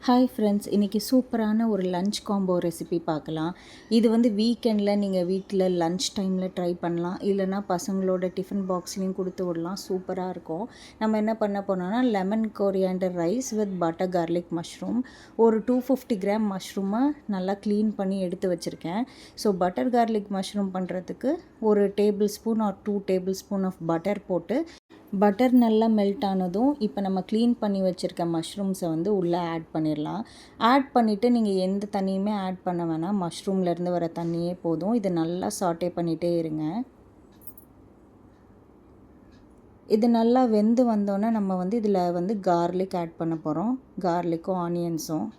Hi friends, இன்றைக்கி சூப்பரான ஒரு லன்ச் காம்போ ரெசிபி பார்க்கலாம். இது வந்து வீக்கெண்டில் நீங்கள் வீட்டில் லன்ச் டைமில் ட்ரை பண்ணலாம். இல்லைனா பசங்களோட டிஃபன் பாக்ஸ்லேயும் கொடுத்து விடலாம். சூப்பராக இருக்கும். நம்ம என்ன பண்ண போனோம்னா lemon coriander rice with butter garlic mushroom. ஒரு 250 கிராம் மஷ்ரூமை நல்லா க்ளீன் பண்ணி எடுத்து வச்சுருக்கேன். ஸோ பட்டர் கார்லிக் மஷ்ரூம் பண்ணுறதுக்கு ஒரு tablespoon or 2 tablespoon of butter போட்டு பட்டர் நல்லா மெல்ட் ஆனதும் இப்போ நம்ம க்ளீன் பண்ணி வச்சுருக்க மஷ்ரூம்ஸை வந்து உள்ளே ஆட் பண்ணிடலாம். ஆட் பண்ணிவிட்டு நீங்கள் எந்த தண்ணியுமே ஆட் பண்ண வேணாம், மஷ்ரூம்லேருந்து வர தண்ணியே போதும். இது நல்லா சாட்டே பண்ணிகிட்டே இருங்க. இது நல்லா வெந்து வந்தோன்னே நம்ம வந்து இதில் வந்து கார்லிக் ஆட் பண்ண போகிறோம். கார்லிக்கும் ஆனியன்ஸும்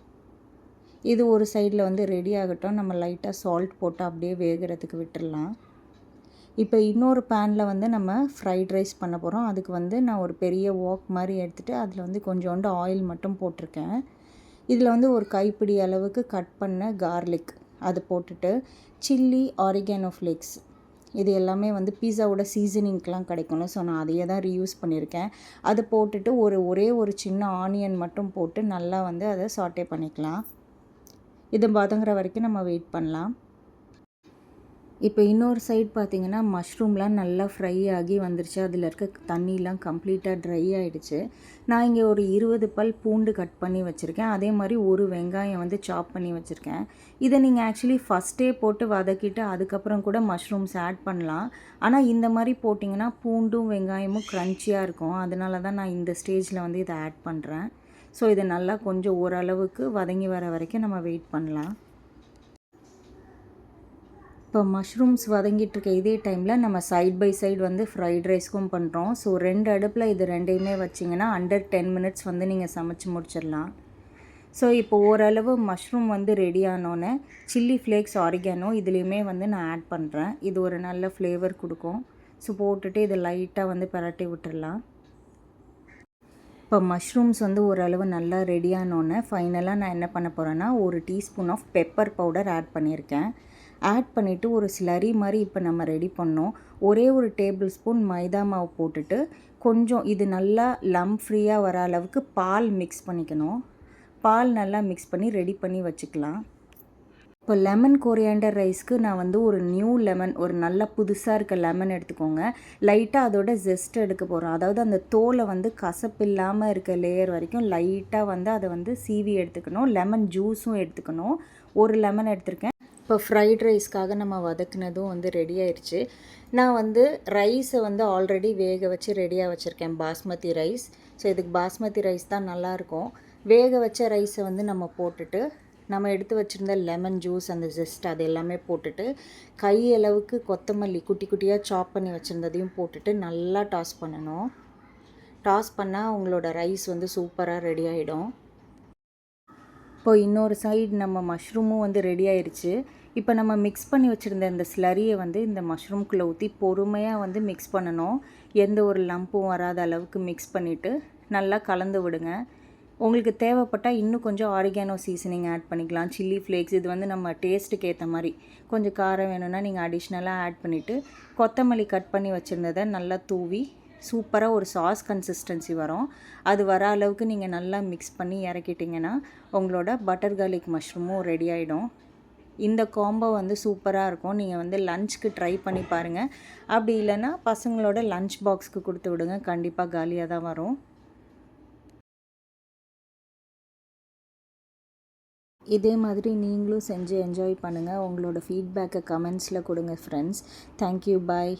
இது ஒரு சைடில் வந்து ரெடி ஆகட்டும். நம்ம லைட்டாக சால்ட் போட்டு அப்படியே வேகிறதுக்கு விட்டுடலாம். இப்போ இன்னொரு பேனில் வந்து நம்ம ஃப்ரைட் ரைஸ் பண்ண போகிறோம். அதுக்கு வந்து நான் ஒரு பெரிய வாக் மாதிரி எடுத்துகிட்டு அதில் வந்து கொஞ்சோண்டு ஆயில் மட்டும் போட்டிருக்கேன். இதில் வந்து ஒரு கைப்பிடி அளவுக்கு கட் பண்ண கார்லிக் அது போட்டுட்டு சில்லி ஆரிகானோ ஃப்ளேக்ஸ் இது எல்லாமே வந்து பீஸாவோட சீசனிங்க்கெலாம் கிடைக்கணும். ஸோ நான் அதையே தான் ரீயூஸ் பண்ணியிருக்கேன். அதை போட்டுட்டு ஒரே ஒரு சின்ன ஆனியன் மட்டும் போட்டு நல்லா வந்து அதை சாட்டே பண்ணிக்கலாம். இது வதங்குற வரைக்கும் நம்ம வெயிட் பண்ணலாம். இப்போ இன்னொரு சைட் பார்த்திங்கன்னா மஷ்ரூம்லாம் நல்லா ஃப்ரை ஆகி வந்துருச்சு. அதில் இருக்க தண்ணிலாம் கம்ப்ளீட்டாக ட்ரை ஆகிடுச்சு. நான் இங்கே ஒரு 20 பல் பூண்டு கட் பண்ணி வச்சுருக்கேன். அதே மாதிரி ஒரு வெங்காயம் வந்து சாப் பண்ணி வச்சுருக்கேன். இதை நீங்கள் ஆக்சுவலி ஃபஸ்ட்டே போட்டு வதக்கிட்டு அதுக்கப்புறம் கூட மஷ்ரூம்ஸ் ஆட் பண்ணலாம். ஆனால் இந்த மாதிரி போட்டிங்கன்னா பூண்டும் வெங்காயமும் க்ரன்ச்சியாக இருக்கும். அதனால தான் நான் இந்த ஸ்டேஜில் வந்து இதை ஆட் பண்ணுறேன். ஸோ இதை நல்லா கொஞ்சம் ஓரளவுக்கு வதங்கி வர வரைக்கும் நம்ம வெயிட் பண்ணலாம். இப்போ மஷ்ரூம்ஸ் வதங்கிட்டுருக்க இதே டைமில் நம்ம சைட் பை சைடு வந்து ஃப்ரைட் ரைஸ்க்கும் பண்ணுறோம். ஸோ 2 அடுப்பில் இது ரெண்டையுமே வச்சிங்கன்னா அண்டர் 10 மினிட்ஸ் வந்து நீங்கள் சமைச்சு முடிச்சிடலாம். ஸோ இப்போ ஓரளவு மஷ்ரூம் வந்து ரெடி ஆனோன்னே சில்லி ஃப்ளேக்ஸ் ஆரிகானோ இதுலேயுமே வந்து நான் ஆட் பண்ணுறேன். இது ஒரு நல்ல ஃப்ளேவர் கொடுக்கும். ஸோ போட்டுட்டு இதை லைட்டாக வந்து பரட்டி விட்டுடலாம். இப்போ மஷ்ரூம்ஸ் வந்து ஓரளவு நல்லா ரெடி ஆனோன்னே ஃபைனலாக நான் என்ன பண்ண போகிறேன்னா ஒரு teaspoon of pepper powder add பண்ணியிருக்கேன். ஆட் பண்ணிவிட்டு ஒரு ஸ்லரி மாதிரி இப்போ நம்ம ரெடி பண்ணோம். ஒரே ஒரு டேபிள் ஸ்பூன் மைதா மாவு போட்டுட்டு கொஞ்சம் இது நல்லா ஃப்ரீயாக வர அளவுக்கு பால் மிக்ஸ் பண்ணிக்கணும். பால் நல்லா மிக்ஸ் பண்ணி ரெடி பண்ணி வச்சுக்கலாம். இப்போ லெமன் கொரியாண்டர் ரைஸ்க்கு நான் வந்து ஒரு நியூ லெமன், ஒரு நல்ல புதுசாக இருக்க லெமன் எடுத்துக்கோங்க. லைட்டாக அதோட ஜெஸ்ட் எடுக்க போகிறோம். அதாவது அந்த தோலை வந்து கசப்பு இல்லாமல் இருக்க லேயர் வரைக்கும் லைட்டாக வந்து அதை வந்து சீவி எடுத்துக்கணும். லெமன் ஜூஸும் எடுத்துக்கணும். ஒரு லெமன் எடுத்திருக்கேன். இப்போ ஃப்ரைட் ரைஸ்க்காக நம்ம வதக்குனதும் வந்து ரெடி ஆயிடுச்சு. நான் வந்து ரைஸை வந்து ஆல்ரெடி வேக வச்சு ரெடியாக வச்சுருக்கேன், பாஸ்மதி ரைஸ். ஸோ இதுக்கு பாஸ்மதி ரைஸ் தான் நல்லாயிருக்கும். வேக வச்ச ரைஸை வந்து நம்ம போட்டுட்டு நம்ம எடுத்து வச்சுருந்த லெமன் ஜூஸ் அந்த ஜெஸ்ட் அது எல்லாமே போட்டுட்டு கையளவுக்கு கொத்தமல்லி குட்டி குட்டியாக சாப் பண்ணி வச்சுருந்ததையும் போட்டுட்டு நல்லா டாஸ் பண்ணணும். டாஸ் பண்ணால் உங்களோட ரைஸ் வந்து சூப்பராக ரெடி ஆகிடும். இப்போ இன்னொரு சைடு நம்ம மஷ்ரூமும் வந்து ரெடி ஆயிடுச்சு. இப்போ நம்ம மிக்ஸ் பண்ணி வச்சுருந்த இந்த ஸ்லரியை வந்து இந்த மஷ்ரூம்குள்ளே ஊற்றி பொறுமையாக வந்து மிக்ஸ் பண்ணணும். எந்த ஒரு லம்பும் வராத அளவுக்கு மிக்ஸ் பண்ணிவிட்டு நல்லா கலந்து விடுங்க. உங்களுக்கு தேவைப்பட்டால் இன்னும் கொஞ்சம் ஆரிகானோ சீசனிங் ஆட் பண்ணிக்கலாம். சில்லி ஃப்ளேக்ஸ் இது வந்து நம்ம டேஸ்ட்டுக்கு ஏற்ற மாதிரி. கொஞ்சம் காரம் வேணும்னா நீங்கள் அடிஷ்னலாக ஆட் பண்ணிவிட்டு கொத்தமல்லி கட் பண்ணி வச்சுருந்ததை நல்லா தூவி சூப்பராக ஒரு சாஸ் கன்சிஸ்டன்சி வரும். அது வர அளவுக்கு நீங்கள் நல்லா மிக்ஸ் பண்ணி இறக்கிட்டிங்கன்னா உங்களோட பட்டர் கார்லிக் மஷ்ரூமும் ரெடி ஆகிடும். இந்த காம்போ வந்து சூப்பராக இருக்கும். நீங்கள் வந்து லஞ்சுக்கு ட்ரை பண்ணி பாருங்கள். அப்படி இல்லைன்னா பசங்களோட லஞ்ச் பாக்ஸ்க்கு கொடுத்து விடுங்க. கண்டிப்பாக காலியாக தான் வரும். இதே மாதிரி நீங்களும் செஞ்சு என்ஜாய் பண்ணுங்கள். உங்களோட ஃபீட்பேக்கை கமெண்ட்ஸில் கொடுங்க ஃப்ரெண்ட்ஸ். தேங்க்யூ, பாய்.